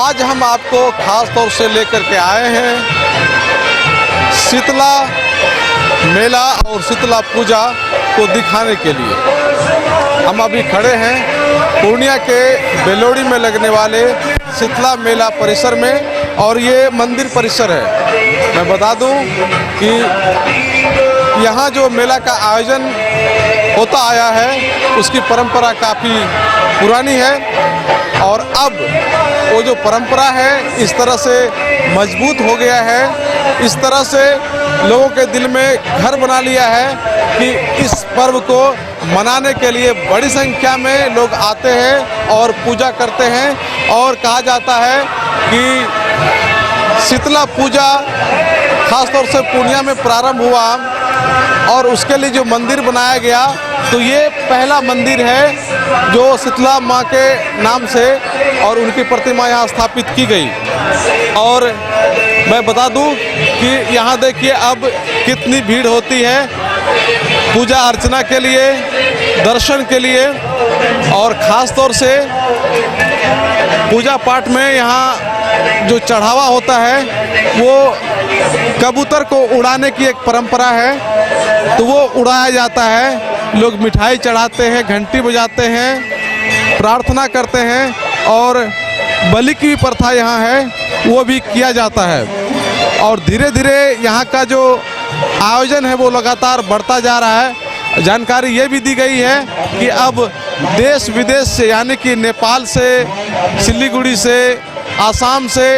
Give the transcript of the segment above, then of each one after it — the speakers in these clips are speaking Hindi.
आज हम आपको खास तौर से लेकर के आए हैं शीतला मेला और शीतला पूजा को दिखाने के लिए। हम अभी खड़े हैं पूर्णिया के बेलोड़ी में लगने वाले शीतला मेला परिसर में और ये मंदिर परिसर है। मैं बता दूं कि यहाँ जो मेला का आयोजन होता आया है उसकी परंपरा काफ़ी पुरानी है और अब वो जो परंपरा है इस तरह से मजबूत हो गया है, इस तरह से लोगों के दिल में घर बना लिया है कि इस पर्व को मनाने के लिए बड़ी संख्या में लोग आते हैं और पूजा करते हैं। और कहा जाता है कि शीतला पूजा खास तौर से पूर्णिया में प्रारंभ हुआ और उसके लिए जो मंदिर बनाया गया तो ये पहला मंदिर है जो शीतला माँ के नाम से और उनकी प्रतिमा यहाँ स्थापित की गई। और मैं बता दूं कि यहाँ देखिए अब कितनी भीड़ होती है पूजा अर्चना के लिए, दर्शन के लिए। और ख़ास तौर से पूजा पाठ में यहाँ जो चढ़ावा होता है वो कबूतर को उड़ाने की एक परंपरा है, तो वो उड़ाया जाता है। लोग मिठाई चढ़ाते हैं, घंटी बजाते हैं, प्रार्थना करते हैं और बलि की भी प्रथा यहाँ है वो भी किया जाता है। और धीरे धीरे यहाँ का जो आयोजन है वो लगातार बढ़ता जा रहा है। जानकारी ये भी दी गई है कि अब देश विदेश से यानी कि नेपाल से, सिलीगुड़ी से, आसाम से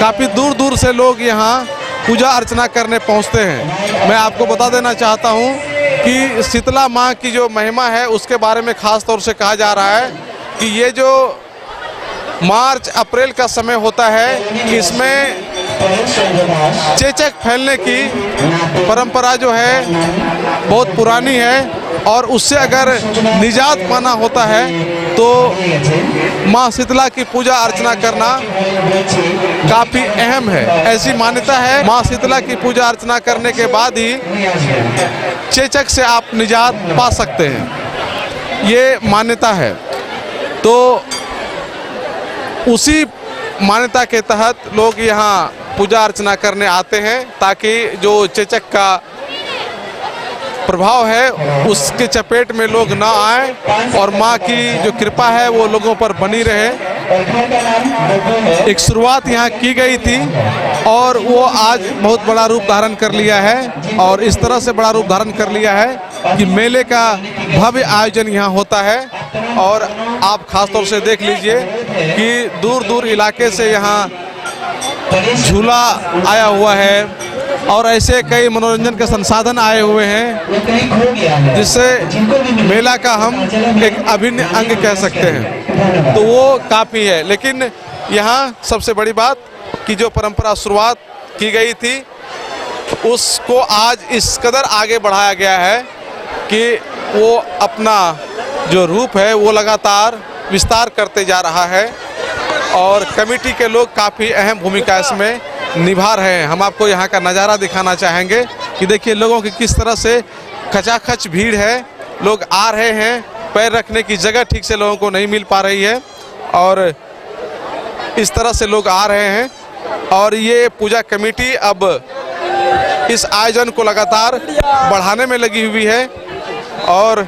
काफ़ी दूर दूर से लोग यहाँ पूजा अर्चना करने पहुँचते हैं। मैं आपको बता देना चाहता हूँ कि शीतला माँ की जो महिमा है उसके बारे में ख़ास तौर से कहा जा रहा है कि ये जो मार्च अप्रैल का समय होता है इसमें चेचक फैलने की परंपरा जो है बहुत पुरानी है और उससे अगर निजात पाना होता है तो माँ शीतला की पूजा अर्चना करना काफ़ी अहम है। ऐसी मान्यता है माँ शीतला की पूजा अर्चना करने के बाद ही चेचक से आप निजात पा सकते हैं, ये मान्यता है। तो उसी मान्यता के तहत लोग यहाँ पूजा अर्चना करने आते हैं ताकि जो चेचक का प्रभाव है उसके चपेट में लोग ना आए और माँ की जो कृपा है वो लोगों पर बनी रहे। एक शुरुआत यहाँ की गई थी और वो आज बहुत बड़ा रूप धारण कर लिया है और इस तरह से बड़ा रूप धारण कर लिया है कि मेले का भव्य आयोजन यहाँ होता है। और आप खास तौर से देख लीजिए कि दूर दूर इलाके से यहाँ झूला आया हुआ है और ऐसे कई मनोरंजन के संसाधन आए हुए हैं जिससे मेला का हम एक अभिन्न अंग कह सकते हैं, तो वो काफ़ी है। लेकिन यहाँ सबसे बड़ी बात कि जो परंपरा शुरुआत की गई थी उसको आज इस कदर आगे बढ़ाया गया है कि वो अपना जो रूप है वो लगातार विस्तार करते जा रहा है और कमेटी के लोग काफ़ी अहम भूमिका इसमें निभा रहे हैं। हम आपको यहाँ का नज़ारा दिखाना चाहेंगे कि देखिए लोगों की किस तरह से खचाखच भीड़ है, लोग आ रहे हैं, पैर रखने की जगह ठीक से लोगों को नहीं मिल पा रही है और इस तरह से लोग आ रहे हैं। और ये पूजा कमेटी अब इस आयोजन को लगातार बढ़ाने में लगी हुई है। और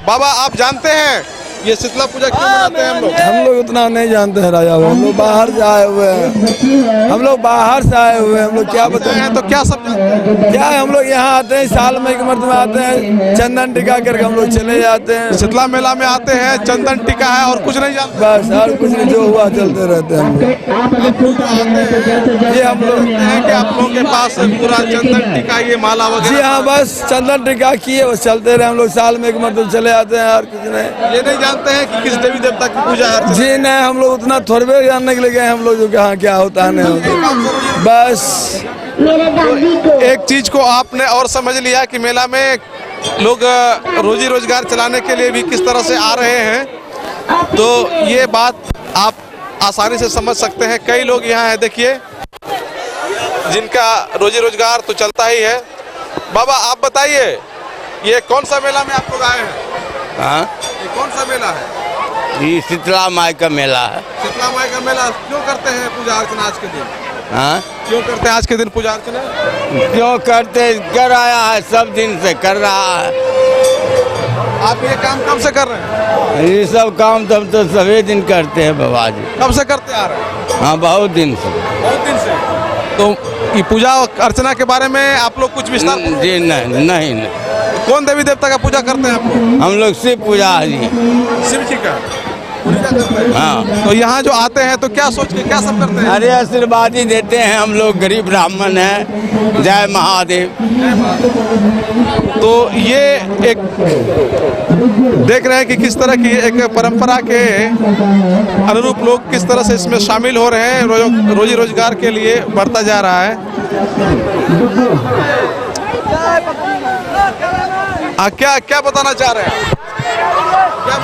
बाबा आप जानते हैं ये शीतला पूजा क्यों मनाते हैं हम लोग उतना नहीं जानते हैं राजा, हम लोग बाहर से आए हुए हैं, हम लोग क्या बताएं हैं। तो क्या सब जानते हैं? क्या है, हम लोग यहाँ आते हैं साल में एक मरतबा आते हैं, चंदन टीका करके हम लोग चले जाते हैं। शीतला मेला में आते हैं, चंदन टीका है और कुछ नहीं जानते, बस और कुछ नहीं, जो हुआ चलते रहते हैं हम लोग। ये हम लोग हैं कि आप लोगों के पास पूरा चंदन टीका ये माला वगैरह? जी हाँ, बस चंदन टीका किए बस चलते रहे हम लोग, साल में एक मरतबा चले आते हैं और कुछ नहीं। ये नहीं जानते हैं कि किस देवी देवता की पूजा है? जी नहीं, हम लोग उतना थोड़े जानने के लिए गए हम लोग जो कहाँ क्या होता है नहीं होता। बस एक चीज को आपने और समझ लिया कि मेला में लोग रोजी रोजगार चलाने के लिए भी किस तरह से आ रहे हैं, तो ये बात आप आसानी से समझ सकते हैं। कई लोग यहाँ हैं देखिए जिनका रोजी रोजगार तो चलता ही है। बाबा आप बताइए ये कौन सा मेला में आप लोग आए हैं? हाँ, ये कौन सा मेला है? ये शीतला माई का मेला है। शीतला माई का मेला क्यों करते हैं पूजा अर्चना आज के दिन? हाँ, क्यों करते हैं आज के दिन पूजा अर्चना? क्यों करते, कर आया है, सब दिन से कर रहा है। आप ये काम कब से कर रहे हैं? ये सब काम तब तो सभी दिन करते हैं बाबा जी। कब से करते आ रहे हैं? हाँ, बहुत दिन से। बहुत दिन से। तो ये पूजा अर्चना के बारे में आप लोग कुछ विस्तार जी नहीं। कौन देवी देवता का पूजा करते हैं आप लोग? हम लोग शिव पूजा है जी। शिव जी का पूजा करते हैं। हाँ। तो यहाँ जो आते हैं तो क्या सोच के क्या सब करते हैं? अरे आशीर्वाद ही देते हैं, हम लोग गरीब ब्राह्मण हैं। जय महादेव। तो ये एक देख रहे हैं कि किस तरह की एक परंपरा के अनुरूप लोग किस तरह से इसमें शामिल हो रहे हैं, रोजी रोजगार के लिए बढ़ता जा रहा है। क्या क्या बताना चाह रहे हैं?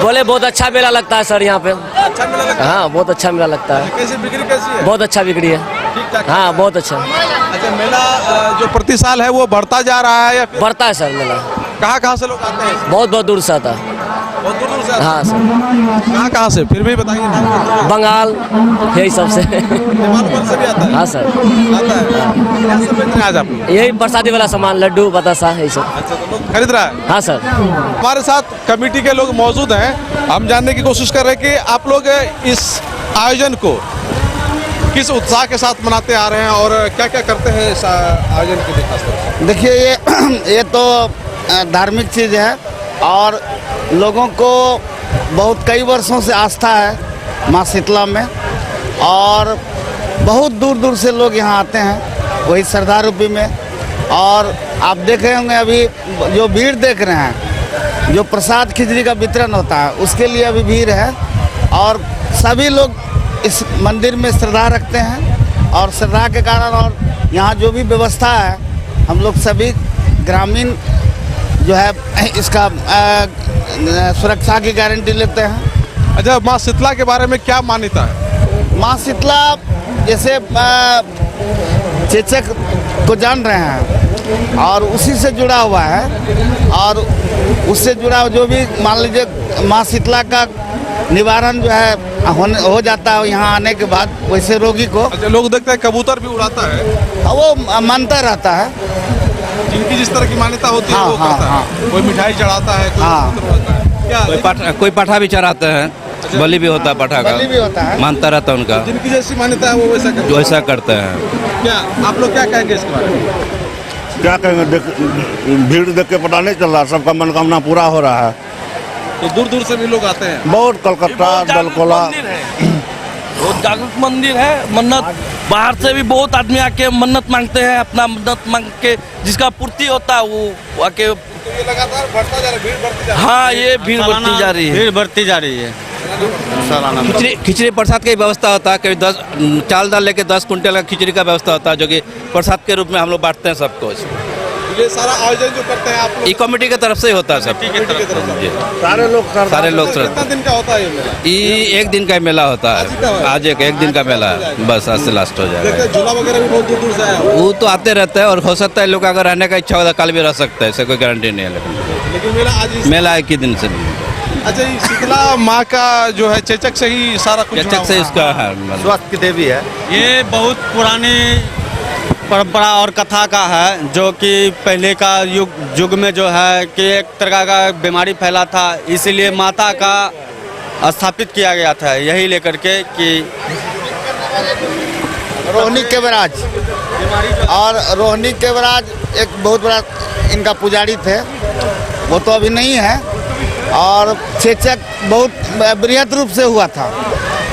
बोले बहुत अच्छा मेला लगता है सर यहाँ पे। अच्छा मेला लगता है? हाँ, बहुत अच्छा मेला लगता है। कैसी बिक्री कैसी है? बहुत अच्छा बिक्री है। ठीक ठाक? हाँ, बहुत अच्छा अच्छा, मेला जो प्रति साल है वो बढ़ता जा रहा है या फिर बढ़ता है सर मेला। कहाँ से लोग आते हैं? बहुत बहुत दूर से आता है। बहुत दूर दूर से आते हैं? हाँ सर, कहाँ से? फिर भी बताइए। बंगाल यही सबसे। हिमालय से भी आता है? हाँ सर, आता है। क्या सब बेच रहे हैं आज आप लोग? यही प्रसादी वाला सामान, लड्डू बतासा यही सब। अच्छा, तो लोग खरीद रहा है? हाँ सर। हमारे साथ कमेटी के लोग मौजूद हैं। हम जानने की कोशिश कर रहे हैं कि आप लोग इस आयोजन को किस उत्साह के साथ मनाते आ रहे हैं और क्या क्या करते हैं इस आयोजन के लिए खासतौर से? देखिए, ये तो धार्मिक चीज़ है और लोगों को बहुत कई वर्षों से आस्था है माँ शीतला में, और बहुत दूर दूर से लोग यहाँ आते हैं वही श्रद्धा रूपी में। और आप देख रहे होंगे अभी जो भीड़ देख रहे हैं, जो प्रसाद खिचड़ी का वितरण होता है उसके लिए अभी भीड़ है। और सभी लोग इस मंदिर में श्रद्धा रखते हैं और श्रद्धा के कारण और यहाँ जो भी व्यवस्था है, हम लोग सभी ग्रामीण जो है इसका सुरक्षा की गारंटी लेते हैं। अच्छा, माँ शीतला के बारे में क्या मान्यता है? माँ शीतला जैसे चेचक को जान रहे हैं और उसी से जुड़ा हुआ है, और उससे जुड़ा जो भी मान लीजिए माँ शीतला का निवारण जो है हो जाता है यहाँ आने के बाद, वैसे रोगी को। अच्छा, लोग देखते हैं कबूतर भी उड़ाता है, वो मानता रहता है। जिनकी जिस तरह की मान्यता होती है हाँ, वो हाँ, करता है। कोई मिठाई चढ़ाता है, कोई हाँ। कबूतर उड़ाता है। क्या कोई पाठा भी चढ़ाते हैं, बलि भी होता है पाठा का, बलि भी होता है। मानता रहता है उनका, जिनकी जैसी मान्यता है वो वैसा करता है। वैसा करते हैं। क्या आप लोग क्या कहेंगे इसके बारे में? क्या कहेंगे, भीड़ देख के पता नहीं चल रहा, सबका मनोकामना पूरा हो रहा है। तो दूर दूर से भी लोग आते हैं। बहुत कलकत्ता, दलकोला। बहुत जागरूक मंदिर है। मन्नत बाहर से भी बहुत आदमी आके मन्नत मांगते हैं, अपना मन्नत मांग के जिसका पूर्ति होता है वो आके। तो ये लगातार बढ़ता जा रहा है, भीड़ बढ़ती जा रही है। हाँ, ये भीड़ बढ़ती जा रही है। भीड़ बढ़ती जा रही है। खिचड़ी प्रसाद की व्यवस्था होता है, कभी 10 चाल दाल लेके 10 कुंटल का खिचड़ी का व्यवस्था होता है, जो कि प्रसाद के रूप में हम लोग बांटते हैं सबको। ये सारा आयोजन जो करते हैं आप लोग ई कमेटी की तरफ से ही होता है सब। कमेटी की तरफ से? जी। सारे लोग सारे लोग कितना दिन का होता है ये मेला? ये एक दिन का मेला होता है। आज एक दिन का मेला है, बस आज से लास्ट हो देखते जाएगा। हैं झूला वगैरह भी बहुत दूर दूर से आया हो। वो तो आते रहता है और हो सकता है लोग अगर रहने का इच्छा होता है कल भी रह सकता है, ऐसे कोई गारंटी नहीं है। लेकिन मेला आज मेला एक ही दिन से अच्छा, ये शीतला माँ का जो है चेचक से ही सारा कुछ जुड़ा चेचक से हुआ है। इसका है। स्वास्थ्य की देवी है। ये बहुत पुरानी परंपरा और कथा का है, जो कि पहले का युग में जो है कि एक तरह का बीमारी फैला था, इसीलिए माता का स्थापित किया गया था, यही लेकर के कि रोहिणी केवराज। और रोहिणी केवराज एक बहुत बड़ा इनका पुजारी थे, वो तो अभी नहीं है। और चेचक बहुत बृहद रूप से हुआ था,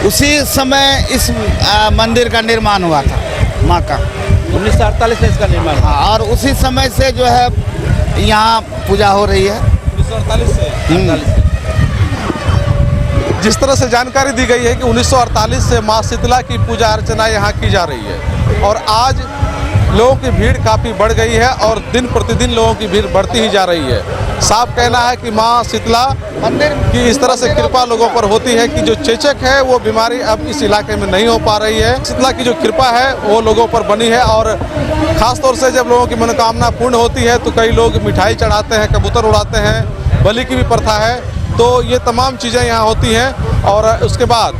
उसी समय इस मंदिर का निर्माण हुआ था माँ का। 1948 से इसका निर्माण। हाँ, और उसी समय से जो है यहाँ पूजा हो रही है। 1948 से जिस तरह से जानकारी दी गई है कि 1948 से माँ शीतला की पूजा अर्चना यहाँ की जा रही है और आज लोगों की भीड़ काफ़ी बढ़ गई है और दिन प्रतिदिन लोगों की भीड़ बढ़ती ही जा रही है। साफ कहना है कि माँ शीतला की इस तरह से कृपा लोगों पर होती है कि जो चेचक है वो बीमारी अब इस इलाके में नहीं हो पा रही है। शीतला की जो कृपा है वो लोगों पर बनी है और ख़ास तौर से जब लोगों की मनोकामना पूर्ण होती है तो कई लोग मिठाई चढ़ाते हैं, कबूतर उड़ाते हैं, बलि की भी प्रथा है। तो ये तमाम चीज़ें यहाँ होती हैं। और उसके बाद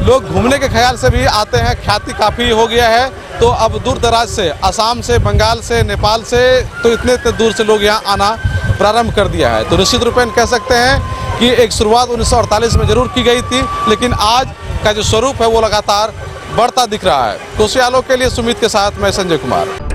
लोग घूमने के ख्याल से भी आते हैं, ख्याति काफ़ी हो गया है। तो अब दूर दराज से, असम से, बंगाल से, नेपाल से, तो इतने दूर से लोग यहाँ आना प्रारंभ कर दिया है। तो निश्चित रूपेण कह सकते हैं कि एक शुरुआत 1948 में जरूर की गई थी, लेकिन आज का जो स्वरूप है वो लगातार बढ़ता दिख रहा है। कोसी आलोक के लिए सुमित के साथ मैं संजय कुमार।